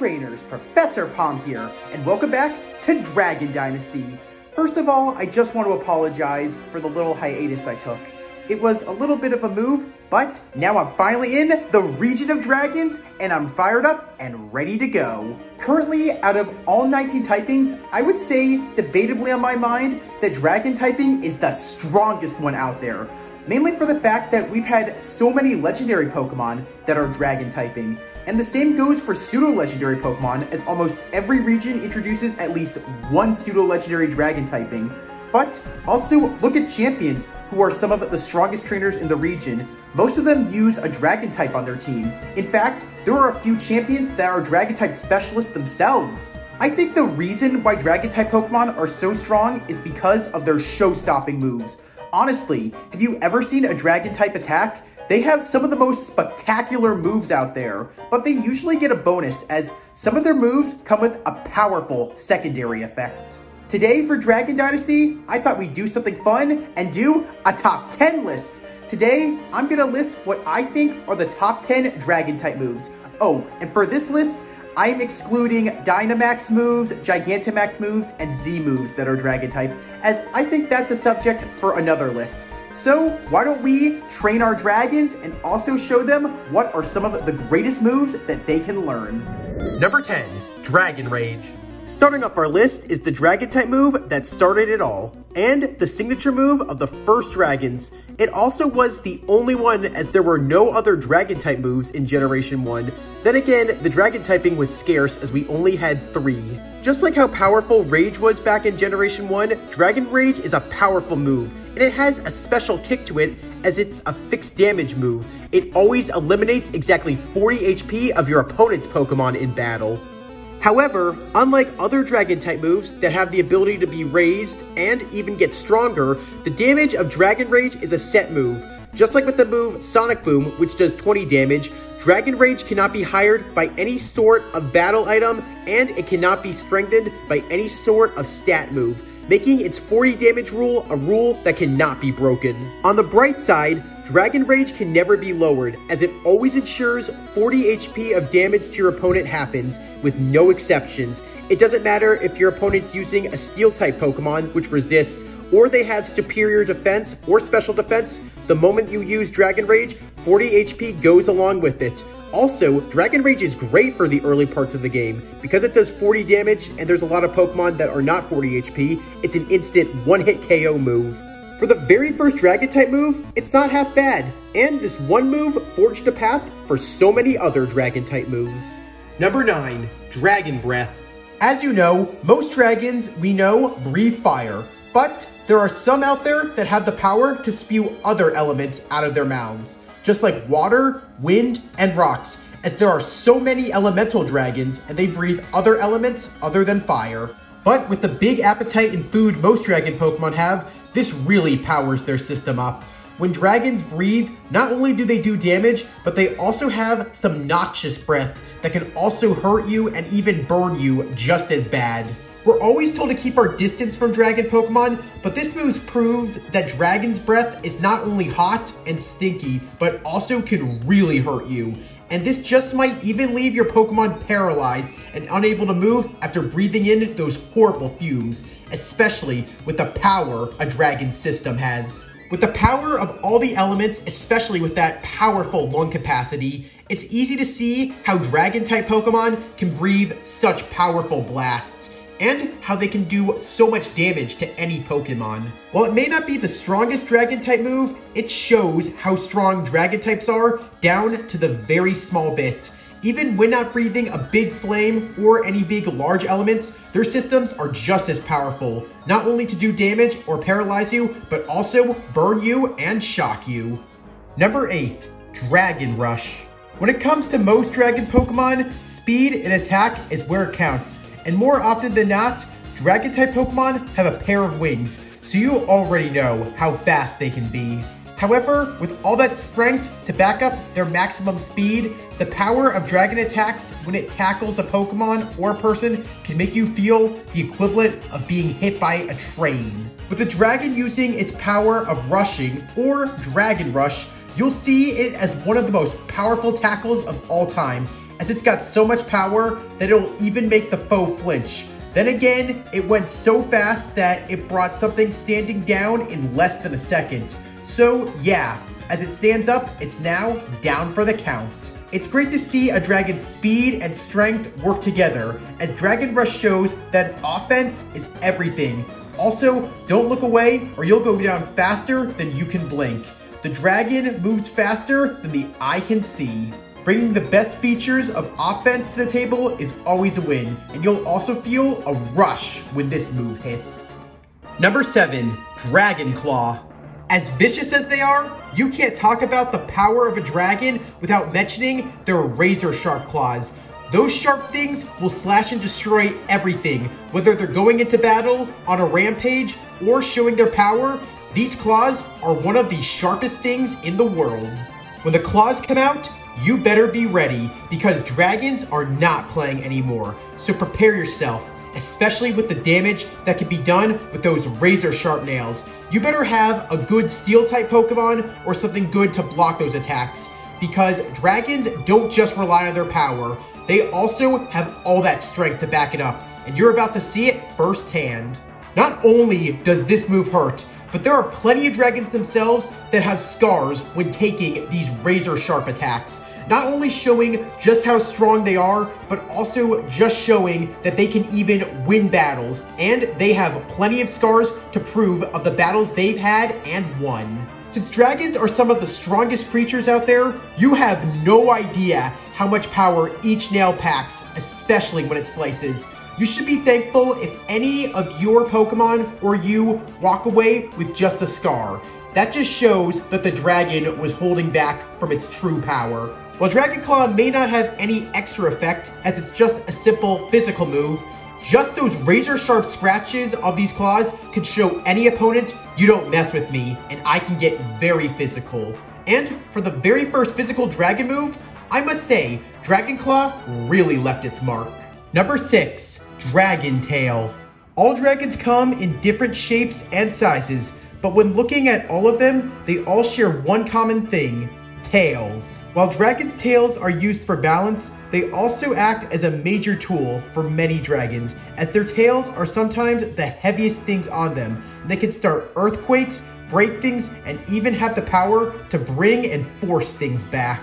trainers, Professor Palm here, and welcome back to Dragon Dynasty. First of all, I just want to apologize for the little hiatus I took. It was a little bit of a move, but now I'm finally in the region of dragons, and I'm fired up and ready to go. Currently, out of all 19 typings, I would say, debatably on my mind, that dragon typing is the strongest one out there. Mainly for the fact that we've had so many legendary Pokemon that are dragon typing. And the same goes for pseudo-legendary Pokemon, as almost every region introduces at least one pseudo-legendary dragon typing. But also, look at champions, who are some of the strongest trainers in the region. Most of them use a dragon type on their team. In fact, there are a few champions that are dragon type specialists themselves. I think the reason why dragon type Pokemon are so strong is because of their show-stopping moves. Honestly, have you ever seen a dragon type attack? They have some of the most spectacular moves out there, but they usually get a bonus as some of their moves come with a powerful secondary effect. Today for Dragon Dynasty, I thought we'd do something fun and do a top 10 list. Today, I'm gonna list what I think are the top 10 dragon type moves. Oh, and for this list, I'm excluding Dynamax moves, Gigantamax moves, and Z moves that are dragon type, as I think that's a subject for another list. So why don't we train our dragons and also show them what are some of the greatest moves that they can learn. Number 10, Dragon Rage. Starting off our list is the dragon type move that started it all, and the signature move of the first dragons. It also was the only one, as there were no other dragon type moves in Generation 1. Then again, the dragon typing was scarce as we only had 3. Just like how powerful Rage was back in Generation 1, Dragon Rage is a powerful move, and it has a special kick to it as it's a fixed damage move. It always eliminates exactly 40 HP of your opponent's Pokemon in battle. However, unlike other dragon type moves that have the ability to be raised and even get stronger, the damage of Dragon Rage is a set move. Just like with the move Sonic Boom, which does 20 damage, Dragon Rage cannot be hired by any sort of battle item, and it cannot be strengthened by any sort of stat move, making its 40 damage rule a rule that cannot be broken. On the bright side, Dragon Rage can never be lowered, as it always ensures 40 HP of damage to your opponent happens, with no exceptions. It doesn't matter if your opponent's using a Steel-type Pokemon, which resists, or they have superior defense or special defense. The moment you use Dragon Rage, 40 HP goes along with it. Also, Dragon Rage is great for the early parts of the game. Because it does 40 damage, and there's a lot of Pokemon that are not 40 HP, it's an instant one-hit KO move. For the very first dragon type move, it's not half bad, and this one move forged a path for so many other dragon type moves. Number 9, Dragon Breath. As you know, most dragons we know breathe fire, but there are some out there that have the power to spew other elements out of their mouths, just like water, wind, and rocks, as there are so many elemental dragons and they breathe other elements other than fire. But with the big appetite and food most dragon Pokemon have, this really powers their system up. When dragons breathe, not only do they do damage, but they also have some noxious breath that can also hurt you and even burn you just as bad. We're always told to keep our distance from dragon Pokemon, but this move proves that dragon's breath is not only hot and stinky, but also can really hurt you. And this just might even leave your Pokemon paralyzed and unable to move after breathing in those horrible fumes, especially with the power a dragon system has. With the power of all the elements, especially with that powerful lung capacity, it's easy to see how dragon-type Pokemon can breathe such powerful blasts, and how they can do so much damage to any Pokemon. While it may not be the strongest dragon-type move, it shows how strong dragon types are down to the very small bit. Even when not breathing a big flame or any big large elements, their systems are just as powerful, not only to do damage or paralyze you, but also burn you and shock you. Number 8, Dragon Rush. When it comes to most dragon Pokemon, speed and attack is where it counts, and more often than not, dragon-type Pokemon have a pair of wings, so you already know how fast they can be. However, with all that strength to back up their maximum speed, the power of dragon attacks when it tackles a Pokemon or a person can make you feel the equivalent of being hit by a train. With the dragon using its power of rushing, or Dragon Rush, you'll see it as one of the most powerful tackles of all time. as it's got so much power that it'll even make the foe flinch. Then again, it went so fast that it brought something standing down in less than a second. So yeah, as it stands up, it's now down for the count. It's great to see a dragon's speed and strength work together, as Dragon Rush shows that offense is everything. Also, don't look away or you'll go down faster than you can blink. The dragon moves faster than the eye can see. Bringing the best features of offense to the table is always a win, and you'll also feel a rush when this move hits. Number 7, Dragon Claw. As vicious as they are, you can't talk about the power of a dragon without mentioning their razor sharp claws. Those sharp things will slash and destroy everything, whether they're going into battle, on a rampage, or showing their power. These claws are one of the sharpest things in the world. When the claws come out, you better be ready, because dragons are not playing anymore. So prepare yourself, especially with the damage that can be done with those razor sharp nails. You better have a good steel type Pokemon or something good to block those attacks, because dragons don't just rely on their power. They also have all that strength to back it up, and you're about to see it firsthand. Not only does this move hurt, but there are plenty of dragons themselves that have scars when taking these razor sharp attacks. Not only showing just how strong they are, but also just showing that they can even win battles. And they have plenty of scars to prove of the battles they've had and won. Since dragons are some of the strongest creatures out there, you have no idea how much power each nail packs, especially when it slices. You should be thankful if any of your Pokemon or you walk away with just a scar. That just shows that the dragon was holding back from its true power. While Dragon Claw may not have any extra effect, as it's just a simple physical move, just those razor sharp scratches of these claws could show any opponent, you don't mess with me, and I can get very physical. And for the very first physical dragon move, I must say, Dragon Claw really left its mark. Number 6, Dragon Tail. All dragons come in different shapes and sizes, but when looking at all of them, they all share one common thing: tails. While dragons' tails are used for balance, they also act as a major tool for many dragons, as their tails are sometimes the heaviest things on them. They can start earthquakes, break things, and even have the power to bring and force things back.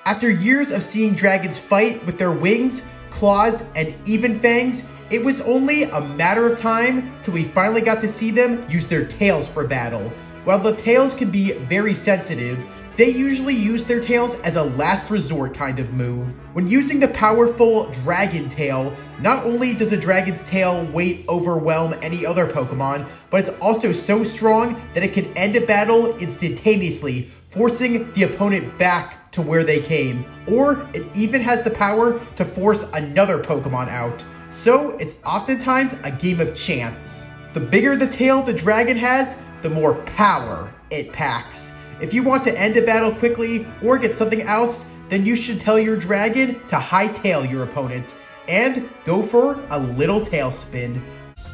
After years of seeing dragons fight with their wings, claws, and even fangs, it was only a matter of time till we finally got to see them use their tails for battle. While the tails can be very sensitive, they usually use their tails as a last resort kind of move. When using the powerful Dragon Tail, not only does a dragon's tail weight overwhelm any other Pokemon, but it's also so strong that it can end a battle instantaneously, forcing the opponent back to where they came. Or it even has the power to force another Pokemon out. So it's oftentimes a game of chance. The bigger the tail the dragon has, the more power it packs. If you want to end a battle quickly or get something else, then you should tell your dragon to hightail your opponent and go for a little tail spin.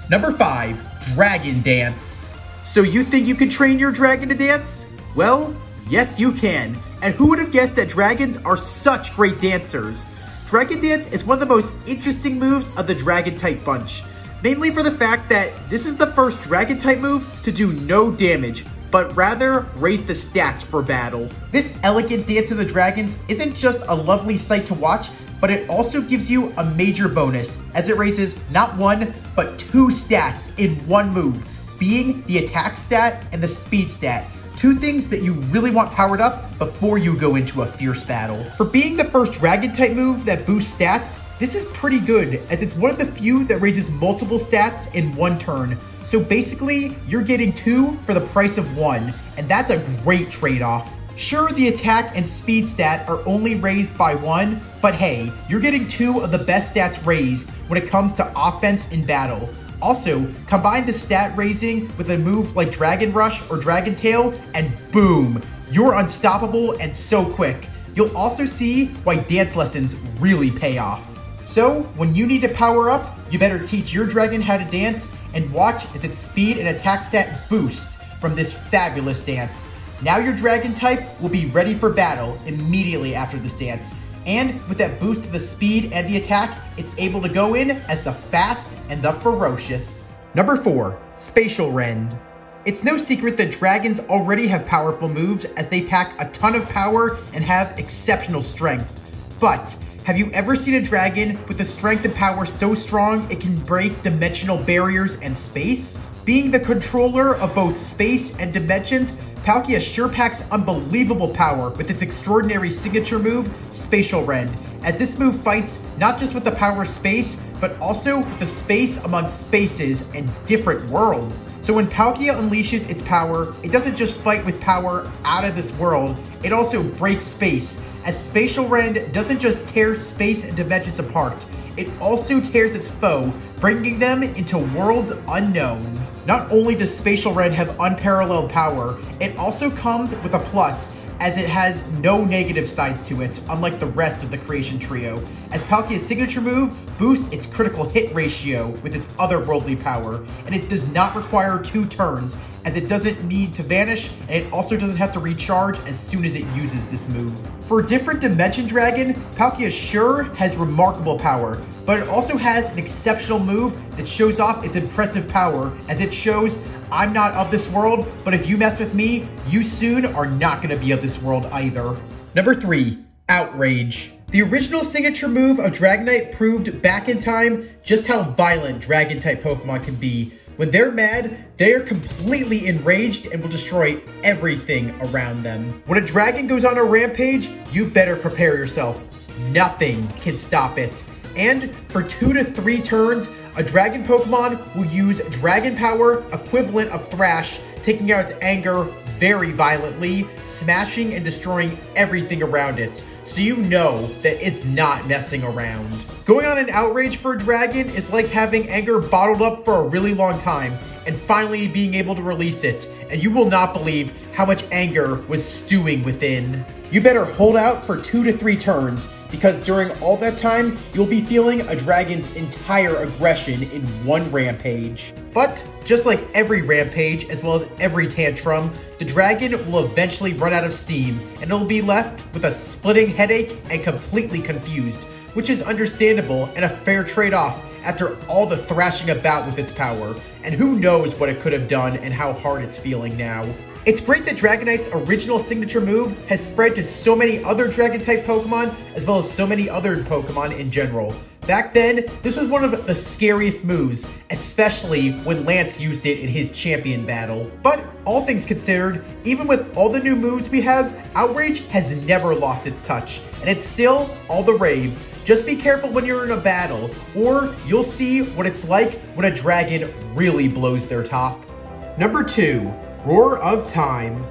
Number 5, Dragon Dance. So you think you can train your dragon to dance? Well, yes you can. And who would have guessed that dragons are such great dancers? Dragon Dance is one of the most interesting moves of the dragon type bunch, mainly for the fact that this is the first dragon type move to do no damage, but rather raise the stats for battle. This elegant dance of the dragons isn't just a lovely sight to watch, but it also gives you a major bonus, as it raises not 1, but 2 stats in one move, being the attack stat and the speed stat. 2 things that you really want powered up before you go into a fierce battle. For being the first dragon type move that boosts stats, this is pretty good, as it's one of the few that raises multiple stats in one turn. So basically, you're getting 2 for the price of 1, and that's a great trade-off. Sure, the attack and speed stat are only raised by 1, but hey, you're getting 2 of the best stats raised when it comes to offense in battle. Also, combine the stat raising with a move like Dragon Rush or Dragon Tail, and boom, you're unstoppable and so quick. You'll also see why dance lessons really pay off. So, when you need to power up, you better teach your dragon how to dance and watch as its speed and attack stat boosts from this fabulous dance. Now your dragon type will be ready for battle immediately after this dance. And with that boost to the speed and the attack, it's able to go in as the fast and the ferocious. Number 4, Spatial Rend. It's no secret that dragons already have powerful moves as they pack a ton of power and have exceptional strength. But have you ever seen a dragon with the strength and power so strong it can break dimensional barriers and space? Being the controller of both space and dimensions, Palkia sure packs unbelievable power with its extraordinary signature move, Spatial Rend, as this move fights not just with the power of space, but also the space among spaces and different worlds. So when Palkia unleashes its power, it doesn't just fight with power out of this world, it also breaks space, as Spatial Rend doesn't just tear space and dimensions apart, it also tears its foe, bringing them into worlds unknown. Not only does Spatial Rend have unparalleled power, it also comes with a plus, as it has no negative sides to it, unlike the rest of the Creation Trio, as Palkia's signature move boosts its critical hit ratio with its otherworldly power, and it does not require 2 turns, as it doesn't need to vanish, and it also doesn't have to recharge as soon as it uses this move. For a different Dimension Dragon, Palkia sure has remarkable power, but it also has an exceptional move that shows off its impressive power, as it shows, I'm not of this world, but if you mess with me, you soon are not going to be of this world either. Number 3, Outrage. The original signature move of Dragonite proved back in time just how violent Dragon-type Pokemon can be. When they're mad, they are completely enraged and will destroy everything around them. When a dragon goes on a rampage, you better prepare yourself. Nothing can stop it. And for 2 to 3 turns, a dragon Pokemon will use Dragon Power equivalent of Thrash, taking out its anger very violently, smashing and destroying everything around it. So you know that it's not messing around. Going on an outrage for a dragon is like having anger bottled up for a really long time and finally being able to release it. And you will not believe how much anger was stewing within. You better hold out for 2 to 3 turns, because during all that time, you'll be feeling a dragon's entire aggression in one rampage. But just like every rampage, as well as every tantrum, the dragon will eventually run out of steam, and it'll be left with a splitting headache and completely confused, which is understandable and a fair trade-off after all the thrashing about with its power, and who knows what it could have done and how hard it's feeling now. It's great that Dragonite's original signature move has spread to so many other Dragon-type Pokemon, as well as so many other Pokemon in general. Back then, this was one of the scariest moves, especially when Lance used it in his champion battle. But all things considered, even with all the new moves we have, Outrage has never lost its touch, and it's still all the rave. Just be careful when you're in a battle, or you'll see what it's like when a dragon really blows their top. Number 2. Roar of Time.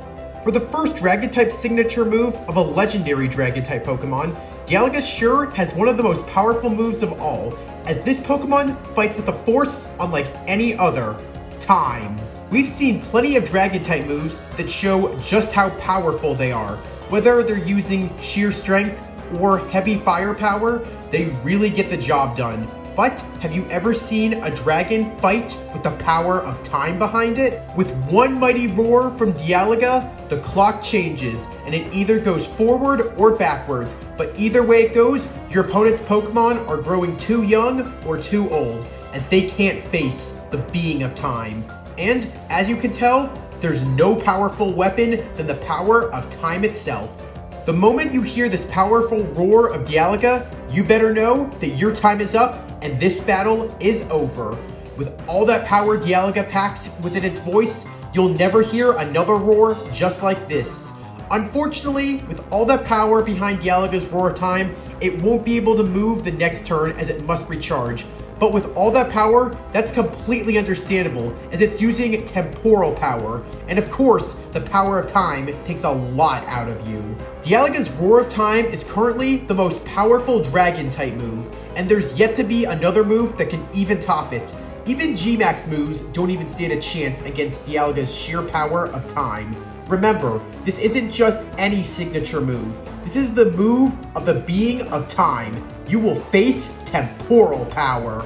For the first Dragon-type signature move of a legendary Dragon-type Pokemon, Dialga sure has one of the most powerful moves of all, as this Pokemon fights with a force unlike any other, Time. We've seen plenty of Dragon-type moves that show just how powerful they are. Whether they're using sheer strength or heavy firepower, they really get the job done. But have you ever seen a dragon fight with the power of time behind it? With one mighty roar from Dialga, the clock changes, and it either goes forward or backwards. But either way it goes, your opponent's Pokemon are growing too young or too old, as they can't face the being of time. And as you can tell, there's no powerful weapon than the power of time itself. The moment you hear this powerful roar of Dialga, you better know that your time is up and this battle is over. With all that power Dialga packs within its voice, you'll never hear another roar just like this. Unfortunately, with all that power behind Dialga's roar time, it won't be able to move the next turn as it must recharge. But with all that power, that's completely understandable, as it's using temporal power. And of course, the power of time takes a lot out of you. Dialga's Roar of Time is currently the most powerful Dragon-type move, and there's yet to be another move that can even top it. Even G-Max moves don't even stand a chance against Dialga's sheer power of time. Remember, this isn't just any signature move. This is the move of the being of time. You will face temporal power.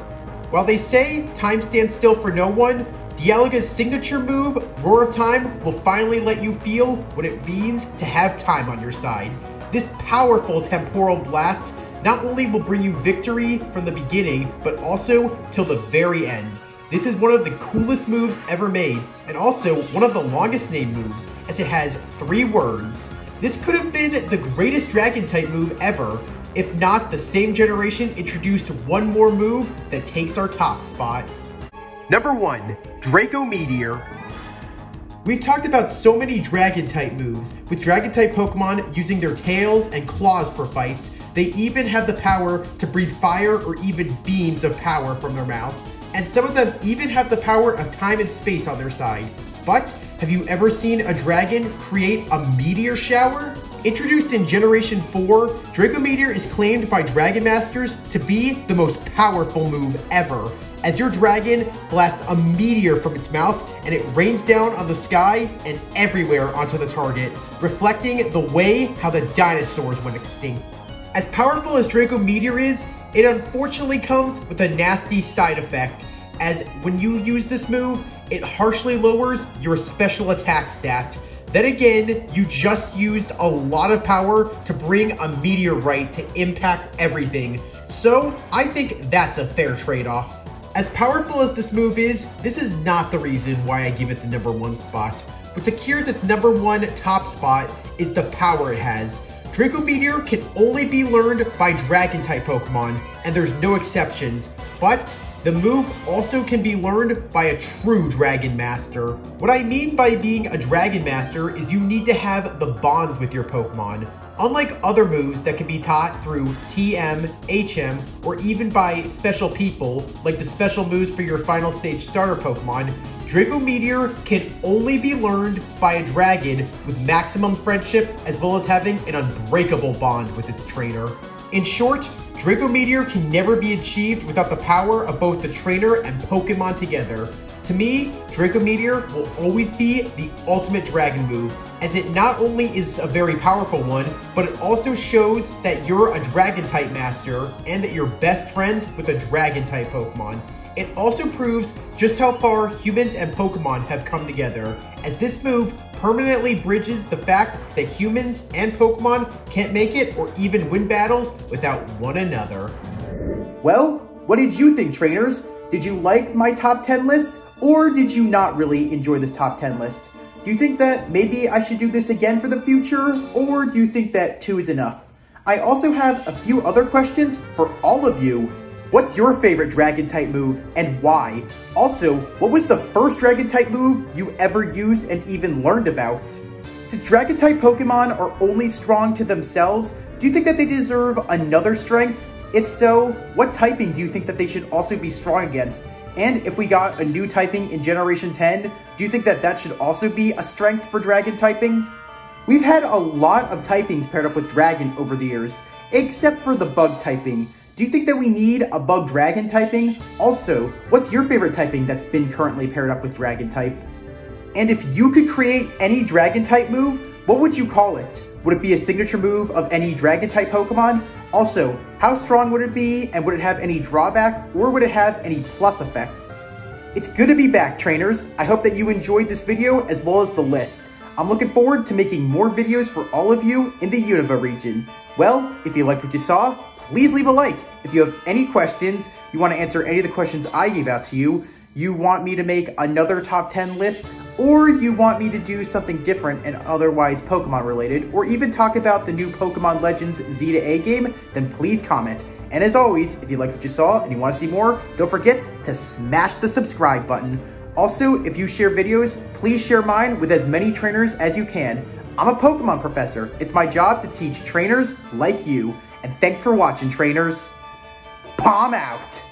While they say time stands still for no one, Dialga's signature move, Roar of Time, will finally let you feel what it means to have time on your side. This powerful temporal blast not only will bring you victory from the beginning, but also till the very end. This is one of the coolest moves ever made, and also one of the longest named moves, as it has 3 words. This could have been the greatest Dragon-type move ever, if not the same generation introduced one more move that takes our top spot. Number 1, Draco Meteor. We've talked about so many Dragon-type moves, with Dragon-type Pokemon using their tails and claws for fights. They even have the power to breathe fire or even beams of power from their mouth. And some of them even have the power of time and space on their side. But have you ever seen a dragon create a meteor shower? Introduced in Generation 4, Draco Meteor is claimed by Dragon Masters to be the most powerful move ever, as your dragon blasts a meteor from its mouth and it rains down on the sky and everywhere onto the target, reflecting the way how the dinosaurs went extinct. As powerful as Draco Meteor is, it unfortunately comes with a nasty side effect, as when you use this move, it harshly lowers your special attack stat. Then again, you just used a lot of power to bring a meteorite to impact everything. So I think that's a fair trade-off. As powerful as this move is, this is not the reason why I give it the number 1 spot. What secures its number 1 top spot is the power it has. Draco Meteor can only be learned by Dragon-type Pokemon, and there's no exceptions, but the move also can be learned by a true Dragon Master. What I mean by being a Dragon Master is you need to have the bonds with your Pokemon. Unlike other moves that can be taught through TM, HM, or even by special people, like the special moves for your final stage starter Pokemon, Draco Meteor can only be learned by a dragon with maximum friendship, as well as having an unbreakable bond with its trainer. In short, Draco Meteor can never be achieved without the power of both the trainer and Pokemon together. To me, Draco Meteor will always be the ultimate dragon move, as it not only is a very powerful one, but it also shows that you're a Dragon-type master and that you're best friends with a Dragon-type Pokemon. It also proves just how far humans and Pokemon have come together, as this move permanently bridges the fact that humans and Pokemon can't make it or even win battles without one another. Well, what did you think, trainers? Did you like my top 10 list, or did you not really enjoy this top 10 list? Do you think that maybe I should do this again for the future, or do you think that 2 is enough? I also have a few other questions for all of you. What's your favorite Dragon-type move, and why? Also, what was the first Dragon-type move you ever used and even learned about? Since Dragon-type Pokemon are only strong to themselves, do you think that they deserve another strength? If so, what typing do you think that they should also be strong against? And if we got a new typing in Generation 10, do you think that that should also be a strength for Dragon typing? We've had a lot of typings paired up with Dragon over the years, except for the Bug typing. Do you think that we need a Bug Dragon typing? Also, what's your favorite typing that's been currently paired up with Dragon type? And if you could create any Dragon type move, what would you call it? Would it be a signature move of any Dragon type Pokemon? Also, how strong would it be, and would it have any drawback, or would it have any plus effects? It's good to be back, trainers. I hope that you enjoyed this video as well as the list. I'm looking forward to making more videos for all of you in the Unova region. Well, if you liked what you saw, please leave a like. If you have any questions, you want to answer any of the questions I gave out to you, you want me to make another top 10 list, or you want me to do something different and otherwise Pokemon related, or even talk about the new Pokemon Legends Z to A game, then please comment. And as always, if you liked what you saw and you want to see more, don't forget to smash the subscribe button. Also, if you share videos, please share mine with as many trainers as you can. I'm a Pokemon professor. It's my job to teach trainers like you. And thanks for watching, trainers. Palm out!